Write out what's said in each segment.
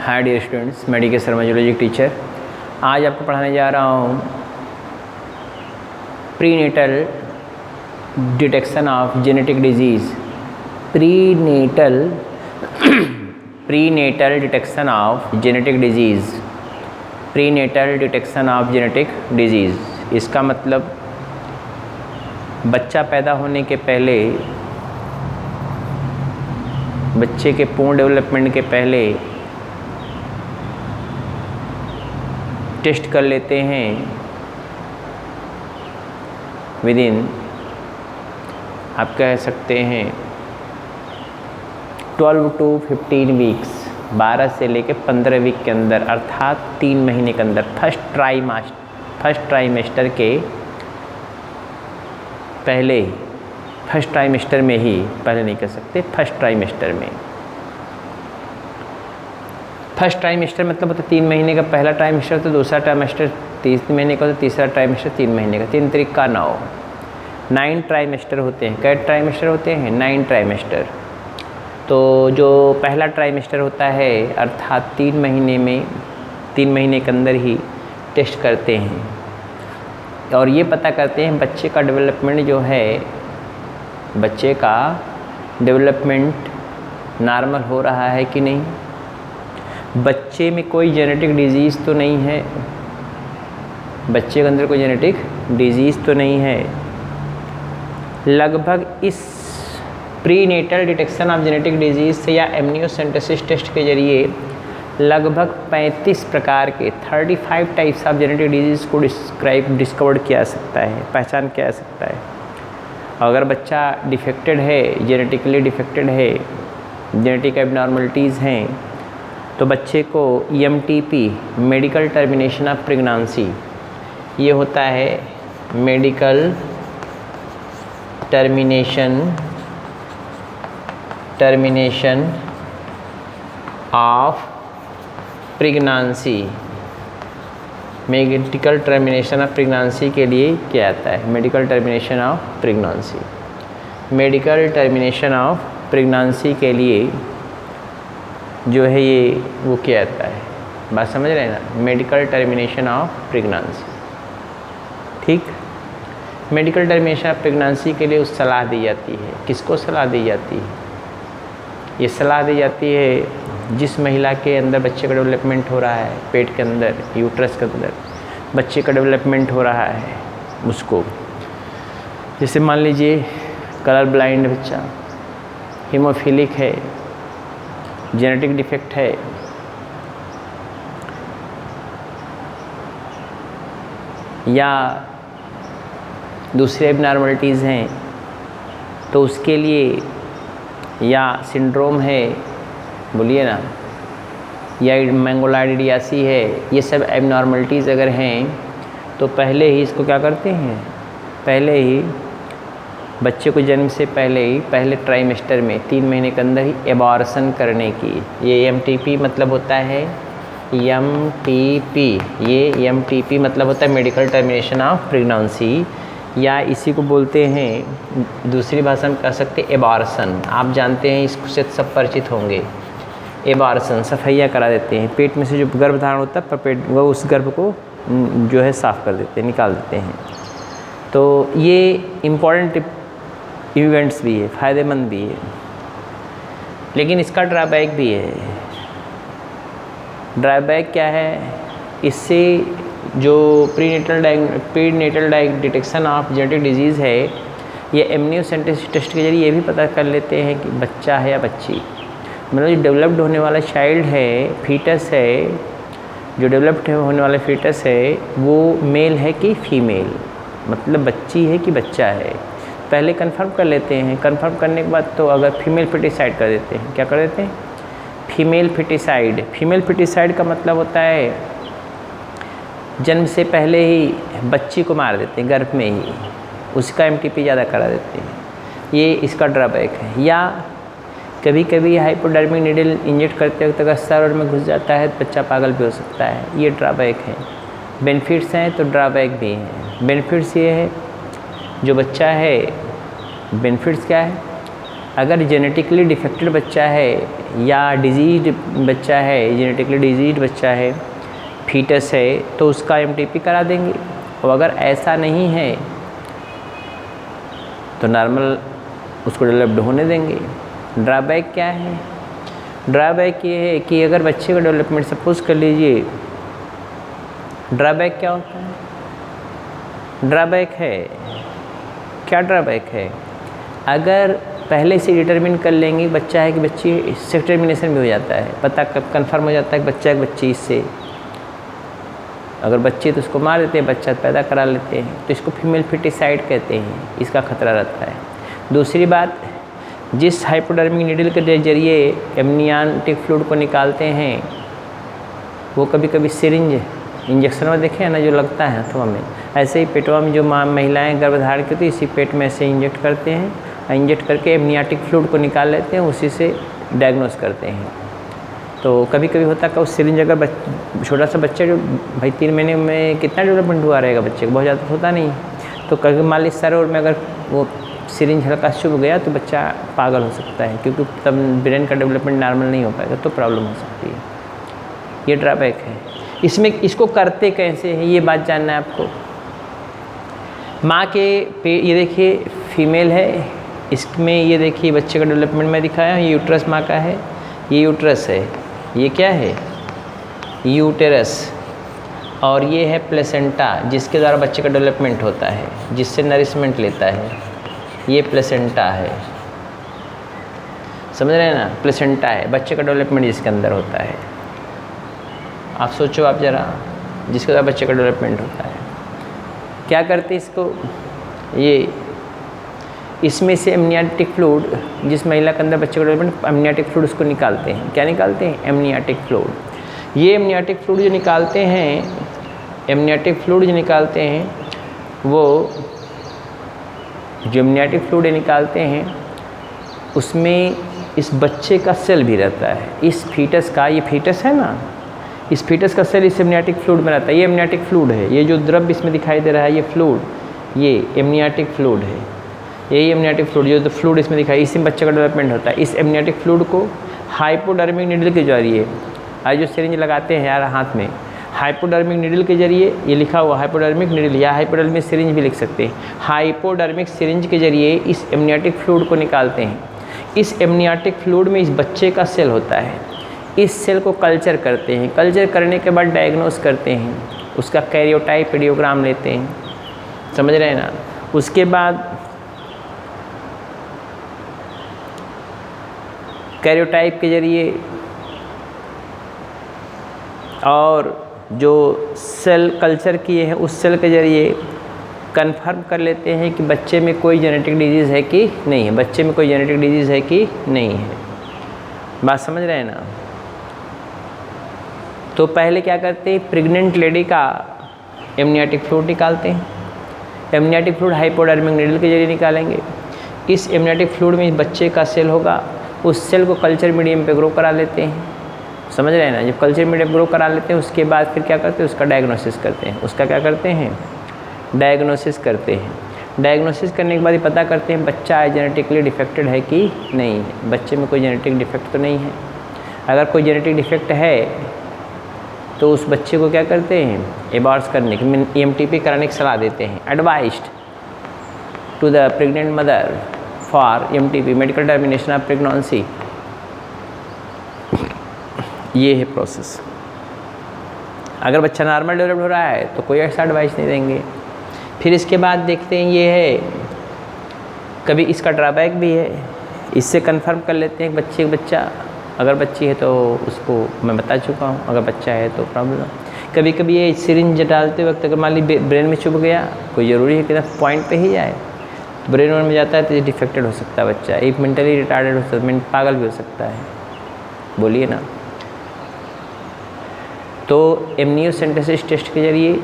Hi dear students, मैं DK. Sharma zoology teacher. आज आपको पढ़ाने जा रहा हूँ prenatal detection of genetic disease. Prenatal detection of genetic disease. Prenatal detection of genetic disease इसका मतलब बच्चा पैदा होने के पहले, बच्चे के पूर्ण डेवलपमेंट के पहले टेस्ट कर लेते हैं विदिन, आप कह सकते हैं 12 to 15 वीक्स, 12 से लेकर 15 वीक के अंदर, अर्थात 3 महीने के अंदर। फर्स्ट ट्राइमेस्टर के पहले, फर्स्ट ट्राइमेस्टर में ही, पहले नहीं कह सकते, फर्स्ट ट्राइमेस्टर में। फर्स्ट ट्राइमेस्टर मतलब होता है 3 महीने का पहला ट्राइमेस्टर, तो दूसरा ट्राइमेस्टर 3 महीने का, तो तीसरा ट्राइमेस्टर 3 महीने का। 3 3 का 9, 9 ट्राइमेस्टर होते हैं। कै ट्राइमेस्टर होते हैं? 9 ट्राइमेस्टर। तो जो पहला ट्राइमेस्टर होता है अर्थात 3 महीने में, 3 महीने के अंदर ही टेस्ट करते हैं और ये पता करते हैं बच्चे का डेवलपमेंट जो है, बच्चे का डेवलपमेंट नॉर्मल हो रहा है कि नहीं, बच्चे में कोई जेनेटिक डिजीज़ तो नहीं है, बच्चे के अंदर कोई जेनेटिक डिजीज़ तो नहीं है। लगभग इस prenatal detection of genetic disease से या एमनियोसेंटेसिस टेस्ट के जरिए लगभग 35 प्रकार के 35 टाइप्स ऑफ जेनेटिक डिजीज़ को डिस्कवर किया जा सकता है, पहचान किया जा सकता है। अगर बच्चा डिफेक्टेड है, जेनेटिकली डिफेक्टेड है, जेनेटिक एबनॉर्मलिटीज़ हैं, तो बच्चे को EMTP, medical termination of pregnancy, ये होता है medical termination of pregnancy. Medical termination of pregnancy के लिए क्या आता है? Medical termination of pregnancy. Medical termination of pregnancy के लिए जो है ये वो क्या आता है, बात समझ रहे हैं ना? मेडिकल टर्मिनेशन ऑफ प्रेगनेंसी, ठीक। मेडिकल टर्मिनेशन ऑफ प्रेगनेंसी के लिए उस सलाह दी जाती है। किसको सलाह दी जाती है? ये सलाह दी जाती है जिस महिला के अंदर बच्चे का डेवलपमेंट हो रहा है, पेट के अंदर, यूट्रस के अंदर बच्चे का डेवलपमेंट हो रहा है, उसको। जैसे मान लीजिए कलर ब्लाइंड बच्चा, हीमोफिलिक है, जेनेटिक डिफेक्ट है, या दूसरे एबनॉर्मलिटीज़ हैं, तो उसके लिए, या सिंड्रोम है, बोलिए ना, या मंगोलाइडियासी है, ये सब एबनॉर्मलिटीज़ अगर हैं तो पहले ही इसको क्या करते हैं, पहले ही बच्चे को जन्म से पहले ही, पहले ट्राइमेस्टर में 3 महीने के अंदर ही एबॉर्शन करने की, ये EMTP मतलब होता है, ये EMTP मतलब होता है मेडिकल टर्मिनेशन ऑफ प्रेगनेंसी, या इसी को बोलते हैं, दूसरी भाषा में कह सकते हैं एबॉर्शन। आप जानते हैं, इससे सब परिचित होंगे। एबॉर्शन सफाइयाँ करा देते हैं, पेट में से जो गर्भधारण होता है, पेट वो उस गर्भ को जो है साफ़ कर देते हैं, निकाल देते हैं। तो ये इम्पॉर्टेंट इवेंट्स भी है, फ़ायदेमंद भी है, लेकिन इसका ड्रॉबैक भी है। ड्रॉबैक क्या है? इससे जो prenatal detection of genetic disease है, ये एमनियोसेंटेसिस टेस्ट के जरिए ये भी पता कर लेते हैं कि बच्चा है या बच्ची, मतलब जो डेवलप्ड होने वाला चाइल्ड है, फीटस है, जो डेवलप्ड होने वाला फीटस है वो मेल है कि फीमेल, मतलब बच्ची है कि बच्चा है, पहले कंफर्म कर लेते हैं। कंफर्म करने के बाद तो अगर फीमेल फीटिसाइड कर देते हैं, क्या कर देते हैं? Female foeticide. फीमेल फीटिसाइड का मतलब होता है जन्म से पहले ही बच्ची को मार देते हैं, गर्भ में ही, उसका MTP ज़्यादा करा देते हैं, ये इसका ड्रॉबैक है। या कभी कभी हाइपोडर्मिक नीडल इंजेक्ट करते वक्त अगर सर में घुस जाता है तो बच्चा पागल भी हो सकता है, ये ड्रॉबैक है। बेनिफिट्स हैं तो ड्रॉबैक भी हैं। बेनिफिट्स ये है, जो बच्चा है, बेनिफिट्स क्या है? अगर जेनेटिकली डिफेक्टेड बच्चा है या डिजीज बच्चा है, जेनेटिकली डिजीज बच्चा है, फीटस है, तो उसका एमटीपी करा देंगे। और अगर ऐसा नहीं है तो नॉर्मल उसको डेवलप्ड होने देंगे। ड्रॉबैक क्या है? ड्रॉबैक ये है कि अगर बच्चे का डेवलपमेंट सपोज कर लीजिए, ड्रॉबैक क्या होता है? ड्रॉबैक है, क्या ड्रॉबैक है? अगर पहले से डिटरमिन कर लेंगे बच्चा है कि बच्ची, इससे डिटर्मिनेशन भी हो जाता है, पता कब कन्फर्म हो जाता है कि बच्चा एक बच्ची इससे, अगर बच्चे तो उसको मार देते हैं, बच्चा पैदा करा लेते हैं, तो इसको फीमेल फिटिसाइड कहते हैं, इसका खतरा रहता है। दूसरी बात, जिस हाइपोडर्मिक नीडल के जरिए एमनियोटिक फ्लूइड को निकालते हैं, वो कभी कभी सिरिंज इंजेक्शन में देखे हैं ना, जो लगता है अथवा में, ऐसे ही पेटवा में जो महिलाएं गर्भधारण की होती है, इसी पेट में से इंजेक्ट करते हैं, इंजेक्ट करके एमनियोटिक फ्लूइड को निकाल लेते हैं, उसी से डायग्नोस करते हैं। तो कभी कभी होता है कि उस सिरिंज, अगर छोटा सा बच्चा जो भाई 3 महीने में कितना डेवलपमेंट हुआ रहेगा बच्चे को, बहुत ज़्यादा होता नहीं, तो कभी मान लीजिए सर और में अगर वो सिरिंज हल्का चुभ गया तो बच्चा पागल हो सकता है, क्योंकि तब ब्रेन का डेवलपमेंट नॉर्मल नहीं हो पाएगा, तो प्रॉब्लम हो सकती है। ये ड्रॉबैक है। इसमें इसको करते कैसे हैं ये बात जानना है आपको। माँ के पेट, ये देखिए फीमेल है, इसमें ये देखिए बच्चे का डेवलपमेंट में दिखाया, ये यूट्रस माँ का है, ये यूट्रस है, ये क्या है? यूटेरस, और ये है प्लेसेंटा, जिसके द्वारा बच्चे का डेवलपमेंट होता है, जिससे नरिशमेंट लेता है, ये प्लेसेंटा है, समझ रहे हैं ना? प्लेसेंटा है, बच्चे का डेवलपमेंट जिसके अंदर होता है। आप सोचो आप ज़रा, जिसके द्वारा बच्चे का डेवलपमेंट होता है, क्या करते इसको, ये इसमें से एमनियोटिक फ्लूइड, जिस महिला के अंदर बच्चे का डेवलपमेंट, एमनियोटिक फ्लूइड उसको निकालते हैं। क्या निकालते हैं? Amniotic fluid. ये एमनियोटिक फ्लूइड जो निकालते हैं, एमनियोटिक फ्लूइड जो निकालते हैं, वो जो एमनियोटिक फ्लूइड निकालते हैं उसमें इस बच्चे का सेल भी रहता है, इस फीटस का, ये फीटस है ना, इस फीटस का सेल इस एमनियोटिक फ्लूइड में रहता है। ये एमनियोटिक फ्लूइड है, ये जो द्रव्य इसमें दिखाई दे रहा है, ये फ्लूइड, ये एमनियोटिक फ्लूइड है, यही एमनियोटिक फ्लूइड, जो फ्लूइड इसमें दिखाई, इसी में बच्चे का डेवलपमेंट होता है। इस एमनियोटिक फ्लूइड को हाइपोडर्मिक नीडल के जरिए, आज जो सिरिंज लगाते हैं यार हाथ में, हाइपोडर्मिक नीडल के जरिए, ये लिखा हुआ हाइपोडर्मिक नीडल या हाइपोडर्मिक सिरिंज भी लिख सकते हैं, हाइपोडर्मिक सिरिंज के जरिए इस एमनियोटिक फ्लूइड को निकालते हैं। इस एमनियोटिक फ्लूइड में इस बच्चे का सेल होता है, इस सेल को कल्चर करते हैं, कल्चर करने के बाद डायग्नोस करते हैं, उसका कैरियोटाइप रेडियोग्राम लेते हैं, समझ रहे हैं ना? उसके बाद कैरियोटाइप के जरिए और जो सेल कल्चर किए हैं उस सेल के जरिए कंफर्म कर लेते हैं कि बच्चे में कोई जेनेटिक डिजीज़ है कि नहीं है, बच्चे में कोई जेनेटिक डिजीज़ है कि नहीं है। बात समझ रहे हैं ना? तो पहले क्या करते हैं, प्रेग्नेंट लेडी का एमनियोटिक फ्लूइड निकालते हैं, एमनियोटिक फ्लूइड हाइपोडर्मिक नीडल के जरिए निकालेंगे। इस एमनियोटिक फ्लूइड में बच्चे का सेल होगा, उस सेल को कल्चर मीडियम पे ग्रो करा लेते हैं, समझ रहे हैं ना? जब कल्चर मीडियम ग्रो करा लेते हैं उसके बाद फिर क्या करते हैं, उसका डायग्नोसिस करते हैं। उसका क्या करते हैं? डायग्नोसिस करते हैं। डायग्नोसिस करने के बाद ये पता करते हैं बच्चा जेनेटिकली डिफेक्टेड है कि नहीं है, बच्चे में कोई जेनेटिक डिफेक्ट तो नहीं है। अगर कोई जेनेटिक डिफेक्ट है तो उस बच्चे को क्या करते हैं, एबॉर्ट करने की, EMTP कराने की सलाह देते हैं। Advised to the pregnant mother for EMTP, medical termination of pregnancy. ये है प्रोसेस। अगर बच्चा नॉर्मल डेवलप हो रहा है तो कोई ऐसा एडवाइस नहीं देंगे। फिर इसके बाद देखते हैं, ये है कभी इसका ड्रॉबैक भी है, इससे कंफर्म कर लेते हैं बच्चा, अगर बच्ची है तो उसको मैं बता चुका हूँ, अगर बच्चा है तो प्रॉब्लम। कभी कभी ये सिरिंज डालते वक्त अगर मान ली ब्रेन में चुभ गया, कोई ज़रूरी है कि पॉइंट पे ही जाए, तो ब्रेन में जाता है तो ये डिफेक्टेड हो सकता है बच्चा, एक मेंटली रिटार्डेड हो सकता है, पागल भी हो सकता है, बोलिए ना। तो एमनियोसेंटेसिस टेस्ट के जरिए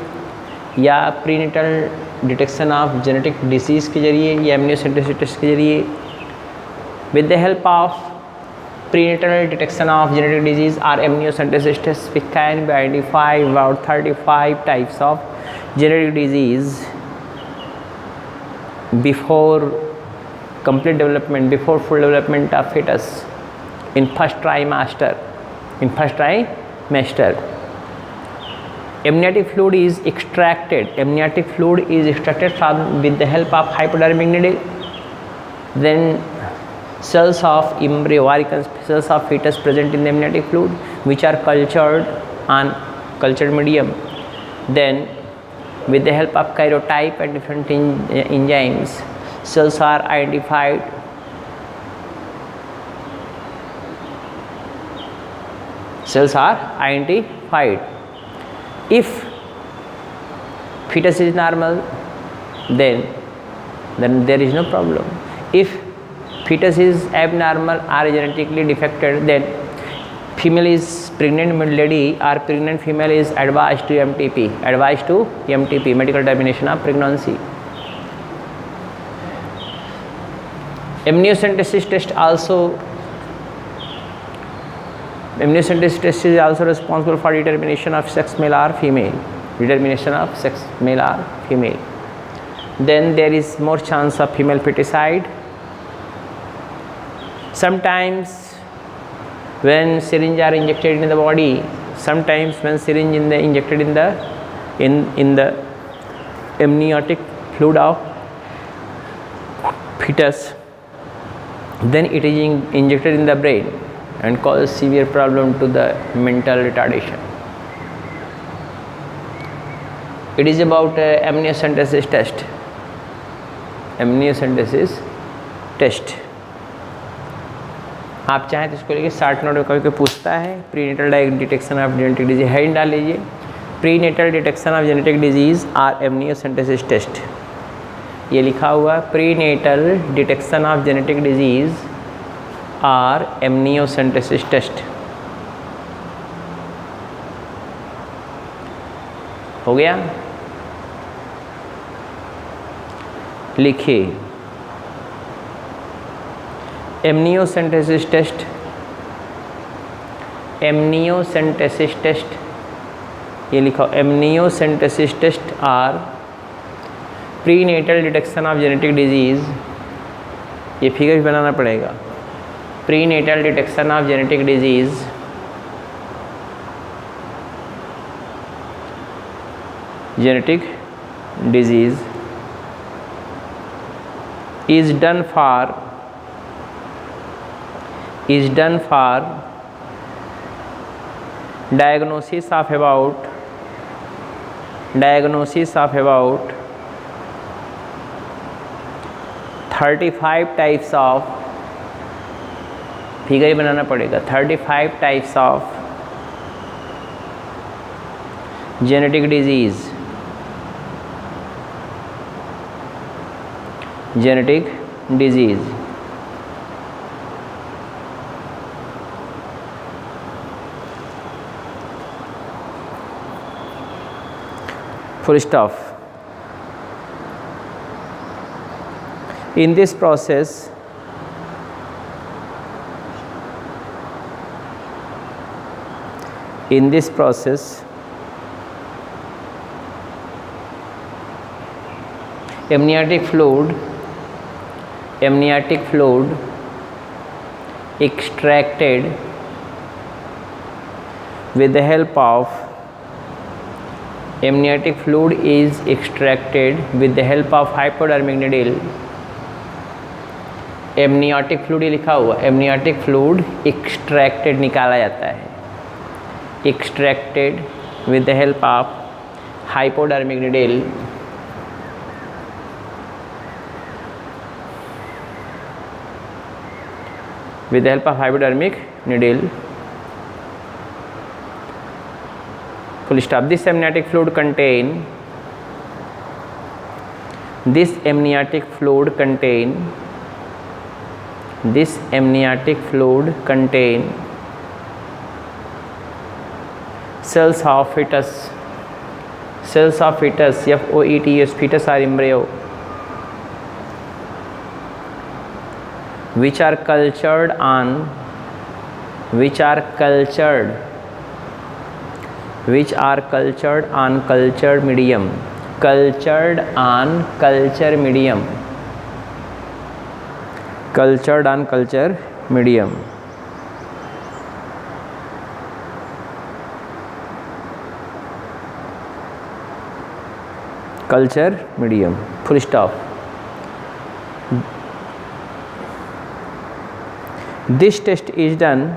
या prenatal detection of genetic disease के जरिए या एमनियोसेंटेसिस टेस्ट के जरिए with the help of prenatal detection of genetic disease or amniocentesis test, we can identify about 35 types of genetic disease before complete development, before full development of fetus, in first trimester. Amniotic fluid is extracted. Amniotic fluid is extracted from with the help of hypodermic needle. Then cells of embryo, cells of fetus present in the amniotic fluid, which are cultured on cultured medium. Then with the help of karyotype and different enzymes, cells are identified. If fetus is normal, then there is no problem. If fetus is abnormal or genetically defected, then female is pregnant lady or pregnant female is advised to MTP, medical termination of pregnancy. Amniocentesis test is also responsible for determination of sex male or female. Then there is more chance of female feticide. Sometimes when syringe are injected in the body, sometimes when syringe injected in the amniotic fluid of fetus, then it is injected in the brain and causes severe problem to the mental retardation. It is about amniocentesis test. आप चाहें तो इसको लेके 60 note में कभी पूछता है। Prenatal detection of genetic disease head डाल लीजिए, prenatal detection of genetic disease or amniocentesis test, ये लिखा हुआ prenatal detection of genetic disease or amniocentesis test. हो गया, लिखिए एमनियोसेंटेसिस टेस्ट, ये लिखो amniocentesis test or prenatal detection of genetic disease, ये फिगर भी बनाना पड़ेगा। Prenatal detection of genetic disease is done for diagnosis of about 35 types of, figure ही बनाना पड़ेगा, 35 types of genetic disease, full stop. In this process, amniotic fluid extracted with the help of hypodermic needle. Amniotic fluid लिखा हुआ, amniotic fluid extracted निकाला जाता है, extracted with the help of hypodermic needle, with the help of hypodermic needle. Full stop. This amniotic fluid contain cells of fetus, FOETS, fetus or embryo, which are cultured on cultured medium, cultured on culture medium. Culture medium, full stop. This test is done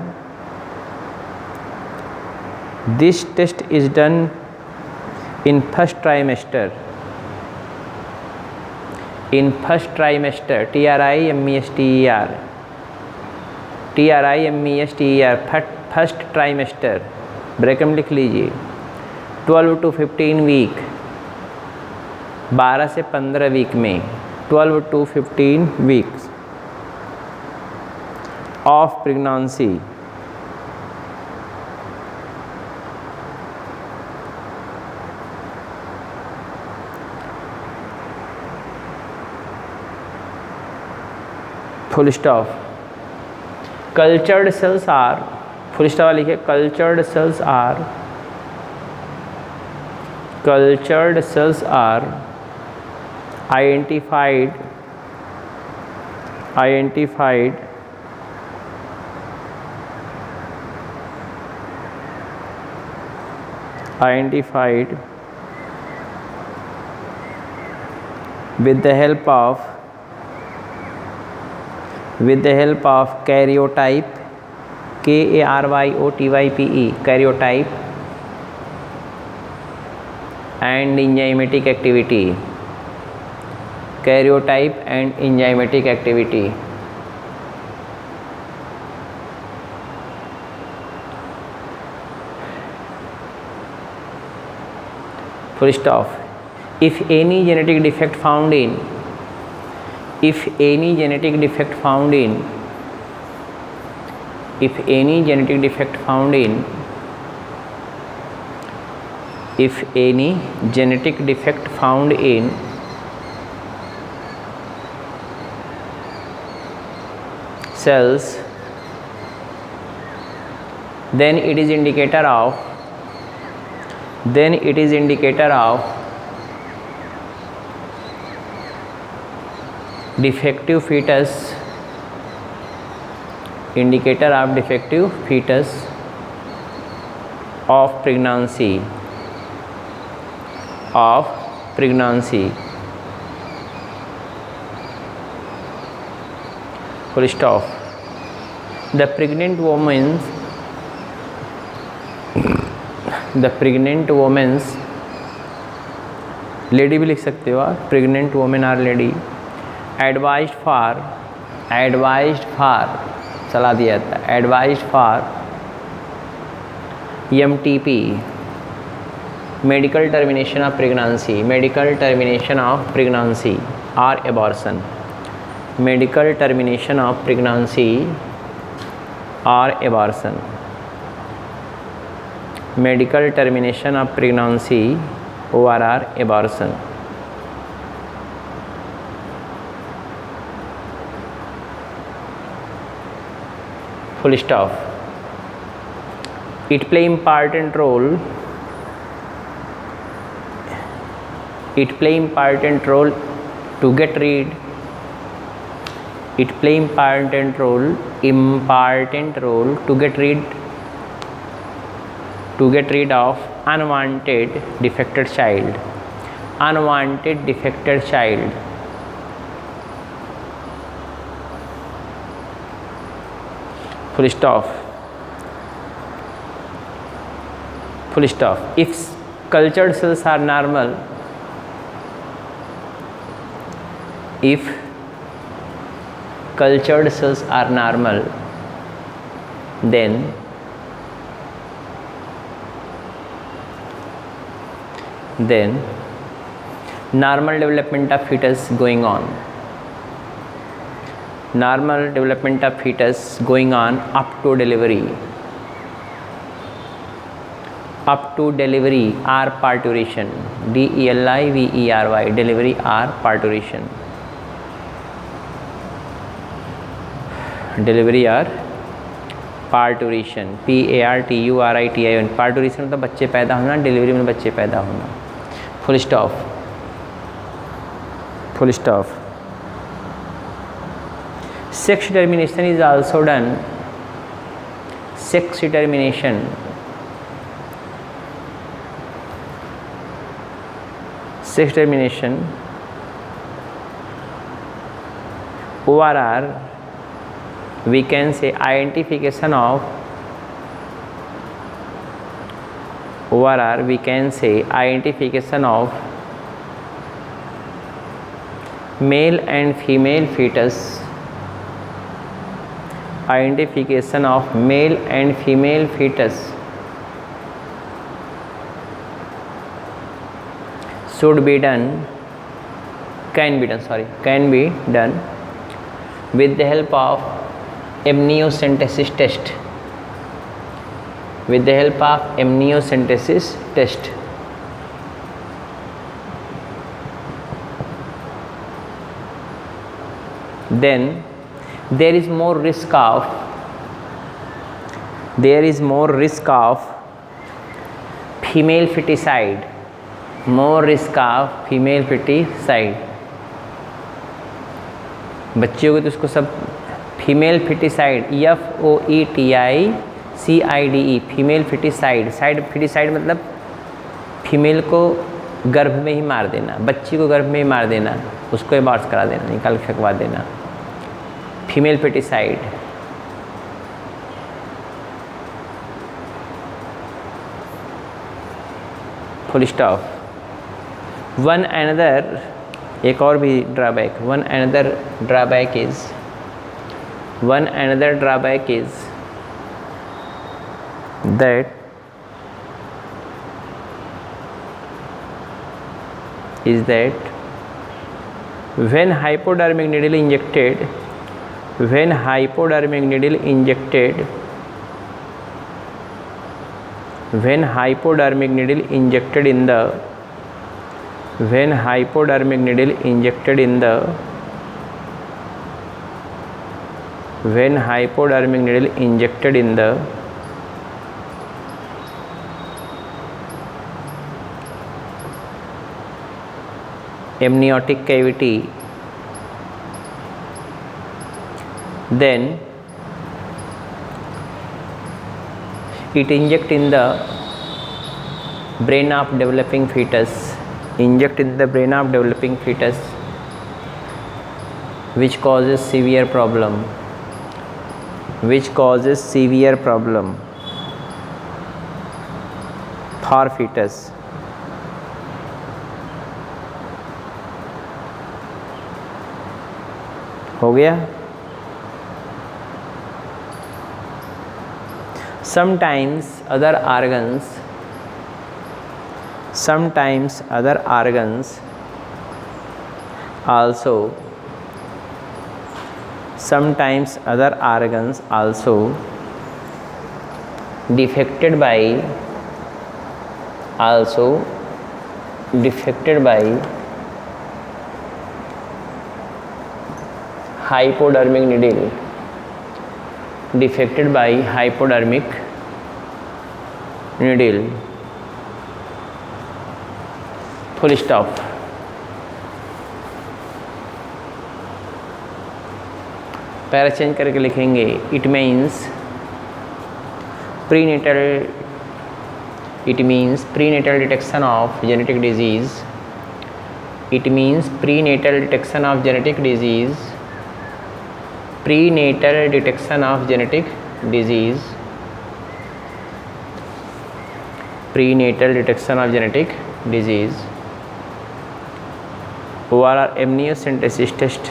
in first trimester. In first trimester, TRIMESTER, first trimester, bracket में लिख लीजिए 12 to 15 week, 12 से 15 week में, 12 to 15 weeks of pregnancy. Full stop. Cultured cells are, full stop लिखिए, cultured cells are identified with the help of karyotype, KARYOTYPE, karyotype and enzymatic activity. Karyotype and enzymatic activity. Full stop. If any genetic defect found in cells, then it is indicator of defective fetus, of pregnancy. Full stop. The pregnant women's lady भी लिख सकते हो आप, pregnant women or lady, advised for सलाह दिया था, advised for MTP, medical termination of pregnancy और abortion, medical termination of pregnancy और abortion, medical termination of pregnancy ORR abortion. Full stop. It play important role to get rid of unwanted defected child. Full stop. If cultured cells are normal, then normal development of fetus going on up to delivery or parturition, DELIVERY, delivery or parturition, PARTURITION, parturition मतलब बच्चे पैदा होना, delivery में बच्चे पैदा होना. Full stop. Sex determination is also done. Sex determination. Sex determination. ORR, we can say identification of ORR, we can say identification of male and female fetus. Identification of male and female fetus should be done, can be done with the help of amniocentesis test. With the help of amniocentesis test. Then there is more risk of female feticide. More risk of female feticide. बच्चियों को तो उसको सब female foeticide, FOETICIDE, female foeticide. Foeticide मतलब female को गर्भ में ही मार देना, बच्ची को गर्भ में ही मार देना, उसको एबॉर्ट करा देना, निकाल के फेंकवा देना. Female foeticide. Full stop. One another, एक और भी drawback. One another drawback is that when hypodermic needle injected in the amniotic cavity, then it inject in the brain of developing fetus, which causes severe problem for fetus. हो गया. Sometimes other organs also defected by hypodermic needle, full stop. Para change करके लिखेंगे. It means prenatal detection of genetic disease. prenatal detection of genetic disease. ORR amniocentesis test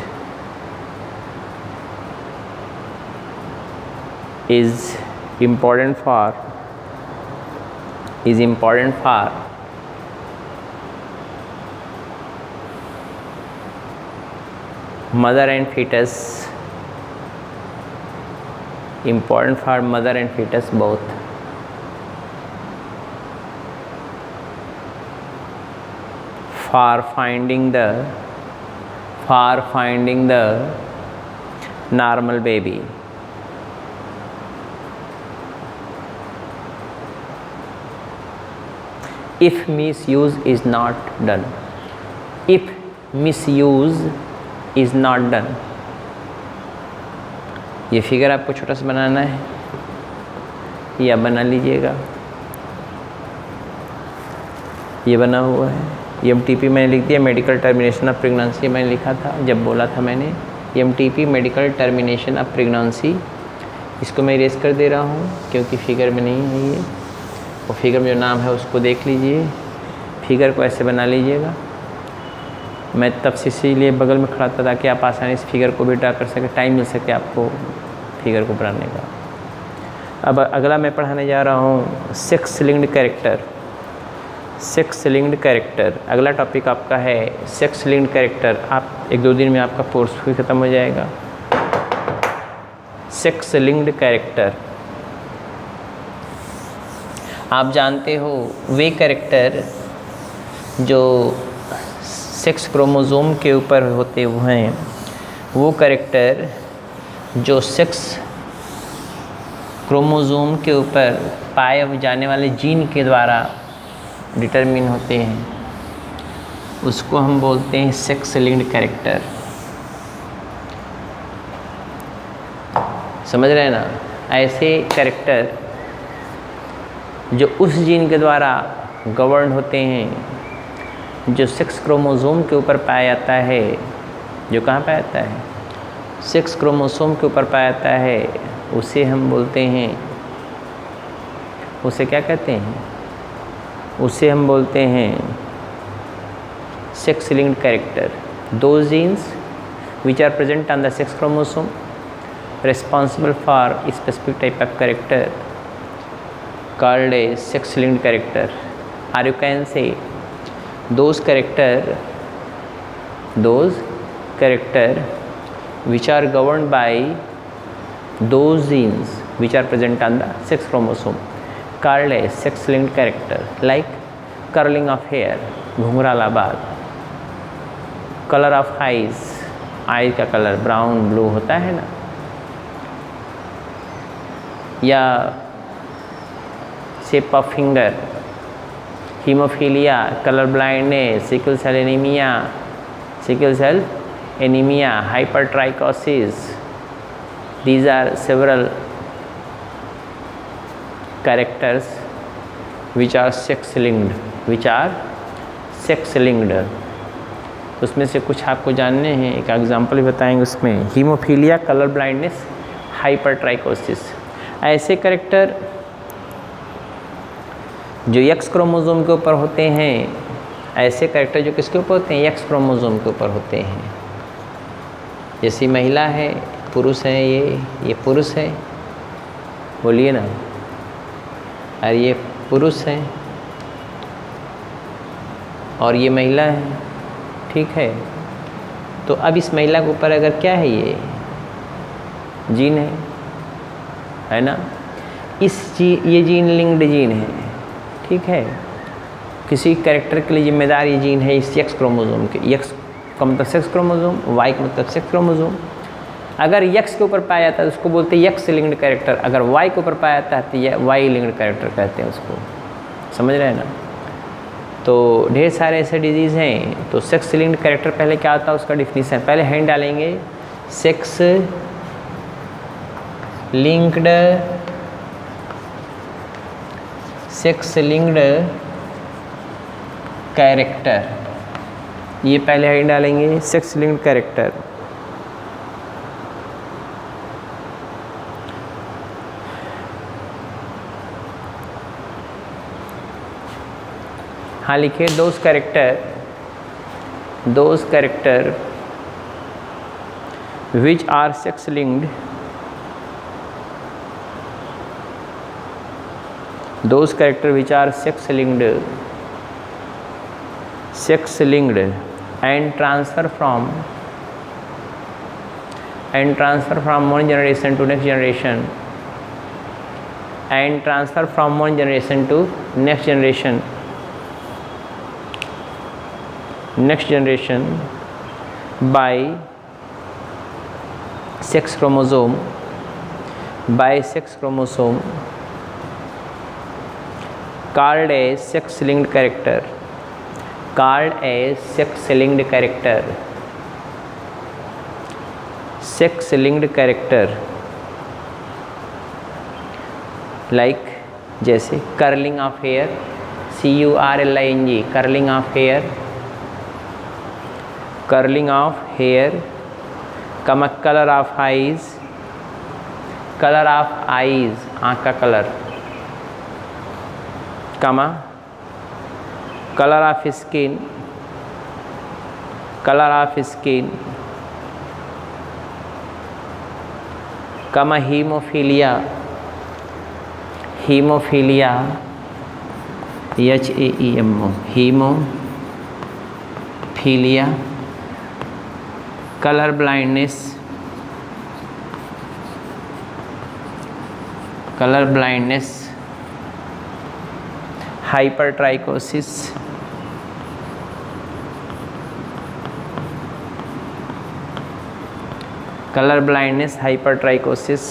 is important for mother and fetus, both. For finding the normal baby. If misuse is not done, ये figure आपको छोटा सा बनाना है, ये आप बना लीजिएगा। ये बना हुआ है, MTP मैंने लिख दिया, मेडिकल टर्मिनेशन ऑफ प्रेगनेंसी मैंने लिखा था जब बोला था मैंने, MTP medical termination of pregnancy. इसको मैं इरेज कर दे रहा हूँ क्योंकि फिगर में नहीं है ये, वो फिगर में जो नाम है उसको देख लीजिए। फिगर को ऐसे बना लीजिएगा। मैं तब से इसीलिए बगल में खड़ा था ताकि आप आसानी से फिगर को भी ड्रा कर सकें, टाइम मिल सके आपको फिगर को बनाने का। अब अगला मैं पढ़ाने जा रहा हूँ sex linked character. Sex linked character अगला टॉपिक आपका है, सेक्स लिंक्ड कैरेक्टर। आप 1-2 दिन में आपका कोर्स भी ख़त्म हो जाएगा। सेक्स लिंक्ड कैरेक्टर, आप जानते हो वे कैरेक्टर जो सेक्स क्रोमोसोम के ऊपर होते हुए हैं, वो कैरेक्टर जो सेक्स क्रोमोसोम के ऊपर पाए जाने वाले जीन के द्वारा डिटरमिन होते हैं, उसको हम बोलते हैं सेक्स लिंक्ड कैरेक्टर। समझ रहे हैं ना? ऐसे कैरेक्टर जो उस जीन के द्वारा गवर्न होते हैं, जो सेक्स क्रोमोसोम के ऊपर पाया जाता है। जो कहाँ पाया जाता है? सेक्स क्रोमोसोम के ऊपर पाया जाता है, उसे हम बोलते हैं, उसे क्या कहते हैं? उसे हम बोलते हैं sex linked character. Those genes which are present on the sex chromosome responsible for a specific type of character called a sex linked character, or you can say those character which are governed by those genes which are present on the sex chromosome called a sex linked character, like curling of hair, घुंघराला बाल, colour of eyes, आई का colour brown blue होता है ना, या shape of finger, haemophilia, colour blindness, sickle cell anaemia, hypertrichosis. These are several characters which are sex linked, उसमें से कुछ आपको जानने हैं, एक एग्जाम्पल भी बताएंगे उसमें। Haemophilia, colour blindness, hypertrichosis. ऐसे कैरेक्टर जो एक्स क्रोमोसोम के ऊपर होते हैं, ऐसे कैरेक्टर जो किसके ऊपर होते हैं? एक्स क्रोमोसोम के ऊपर होते हैं। जैसी महिला है, पुरुष है, ये पुरुष है, बोलिए ना, और ये पुरुष है और ये महिला है, ठीक है। तो अब इस महिला के ऊपर अगर क्या है, ये जीन है ना, ये जीन लिंक्ड जीन है, ठीक है। किसी कैरेक्टर के लिए जिम्मेदार ये जीन है इस एक्स क्रोमोसोम के। एक्स का मतलब सेक्स क्रोमोसोम, वाई का मतलब सेक्स क्रोमोसोम। अगर एक्स के ऊपर पाया जाता है तो उसको बोलते हैं एक्स लिंक्ड कैरेक्टर, अगर वाई के ऊपर पाया जाता है तो ये वाई लिंक्ड कैरेक्टर कहते हैं उसको। समझ रहे हैं ना? तो ढेर सारे ऐसे डिजीज़ हैं। तो सेक्स लिंक्ड कैरेक्टर पहले क्या होता है उसका डिफिनीसन पहले हैंड डालेंगे। सेक्स लिंक्ड कैरेक्टर, ये पहले हैंड डालेंगे, सेक्स लिंक्ड कैरेक्टर। हाँ लिखिए, those character which are sex linked, those character which are sex linked and transfer from one generation to next generation, and transfer from one generation to next generation by sex chromosome called a sex linked character, sex linked character like जैसे curling of hair, CURLING, curling of hair, curling of hair. Comma colour of eyes, colour of eyes, आँख का colour. Comma colour of skin, colour of skin. Comma haemophilia, haemophilia, HAEMO, haemophilia. Colour blindness, colour blindness. Hypertrichosis, colour blindness, hypertrichosis.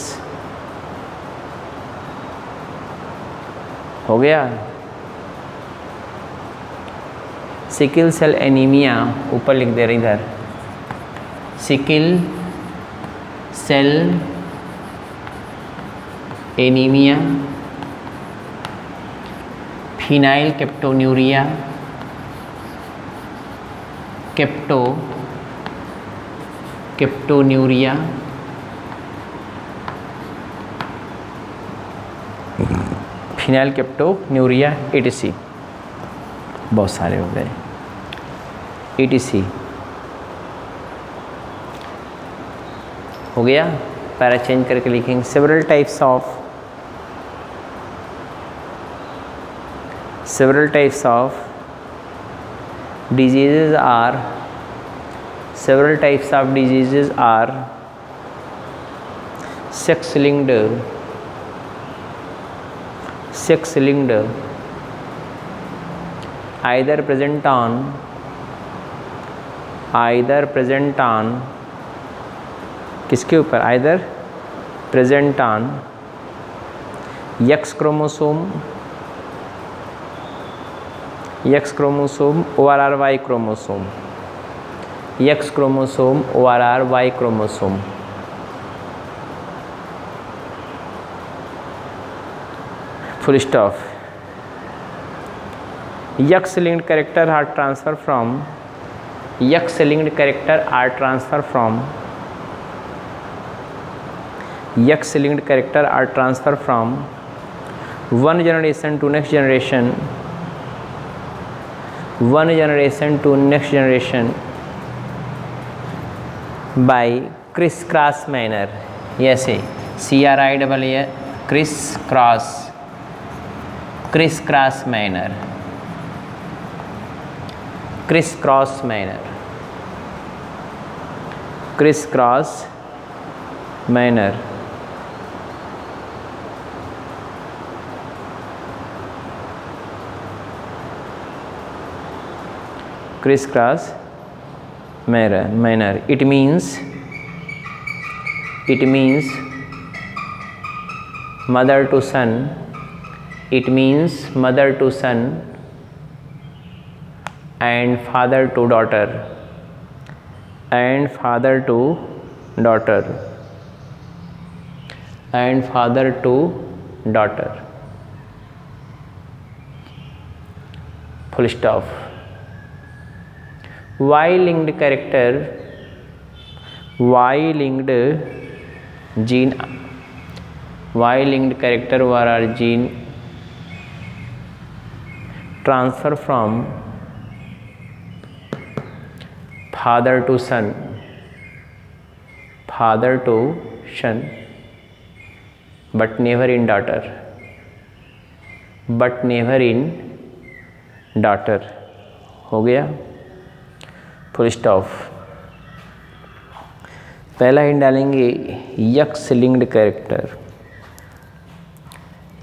हो गया। Sickle cell anaemia, ऊपर लिख दे रहे इधर, sickle cell anaemia. Phenylketonuria, ketonuria. Phenylketonuria ETC, बहुत सारे हो गए ETC। हो गया। पैरा चेंज करके लिखेंगे several types of diseases are sex linked, either present on किसके ऊपर, either present on X chromosome or Y chromosome, X chromosome or Y chromosome। full stop। X linked character are transfer from one generation to next generation by criss-cross manner। ऐसे CRISS, criss-cross manner, criss-cross manner, criss-cross manner। criss-cross manner, it means mother to son, it means mother to son and father to daughter, and father to daughter, and father to daughter। full stop। Y-linked character, Y-linked gene, Y-linked character or gene transfer from father to son, but never in daughter, हो गया। Full stop. पहला hint डालेंगे X linked character,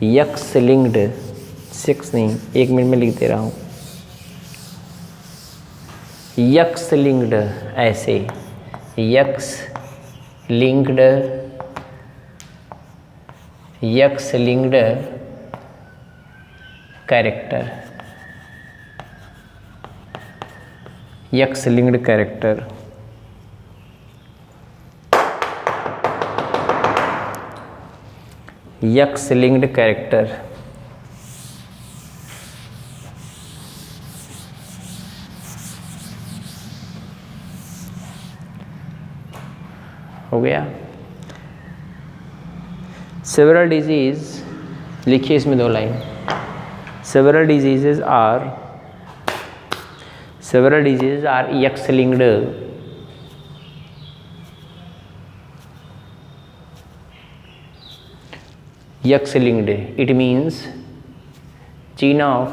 X linked, 6 नहीं, 1 minute में लिख दे रहा हूँ। X linked, ऐसे X linked character, X linked character. X linked character, हो गया। सेवरल डिजीज, लिखिए इसमें 2 line. Several diseases are X linked it means gene of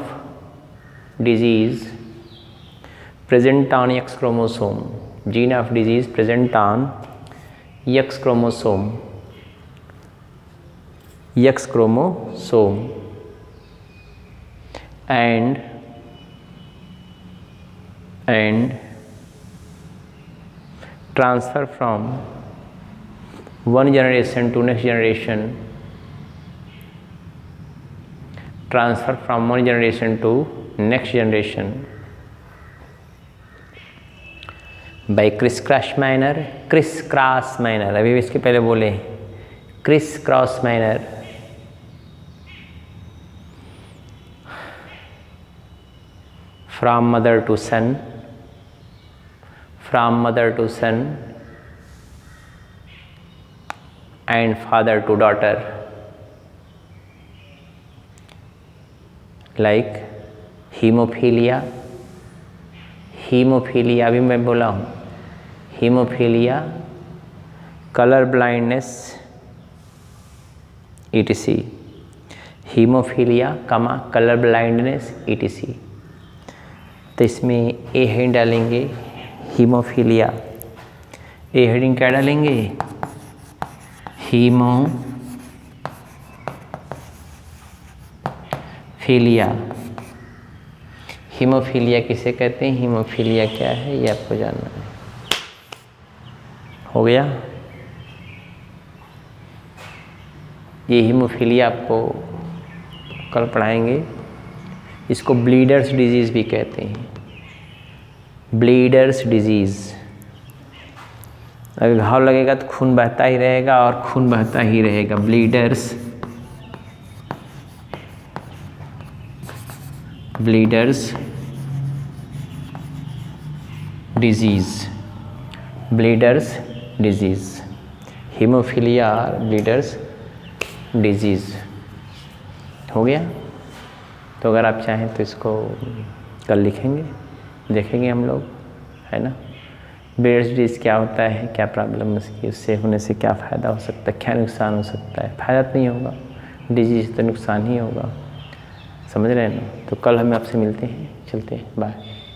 disease present on X chromosome, gene of disease present on X chromosome and transfer from one generation to next generation, by criss-cross manner, अभी इसके पहले बोले criss-cross manner, from mother to son, and father to daughter, like haemophilia अभी मैं बोला हूँ, haemophilia, colour blindness etc, haemophilia कमा colour blindness etc। तो इसमें ए हेडिंग डालेंगे हीमोफीलिया, ए हेडिंग क्या डालेंगे, हीमोफीलिया किसे कहते हैं, हीमोफीलिया क्या है ये आपको जानना है। हो गया। ये हीमोफीलिया आपको कल पढ़ाएंगे। इसको ब्लीडर्स डिजीज़ भी कहते हैं, ब्लीडर्स डिजीज़। अगर घाव लगेगा तो खून बहता ही रहेगा और खून बहता ही रहेगा, bleeders disease, haemophilia bleeders disease. हो गया। तो अगर आप चाहें तो इसको कल लिखेंगे, देखेंगे हम लोग, है ना। ब्लीडर्स डिजीज़ क्या होता है, क्या प्रॉब्लम उसकी, उससे होने से क्या फ़ायदा हो सकता है, क्या नुकसान हो सकता है। फ़ायदा तो नहीं होगा, डिजीज़ तो नुकसान ही होगा, समझ रहे हैं ना। तो कल हम आपसे मिलते हैं, चलते हैं, बाय।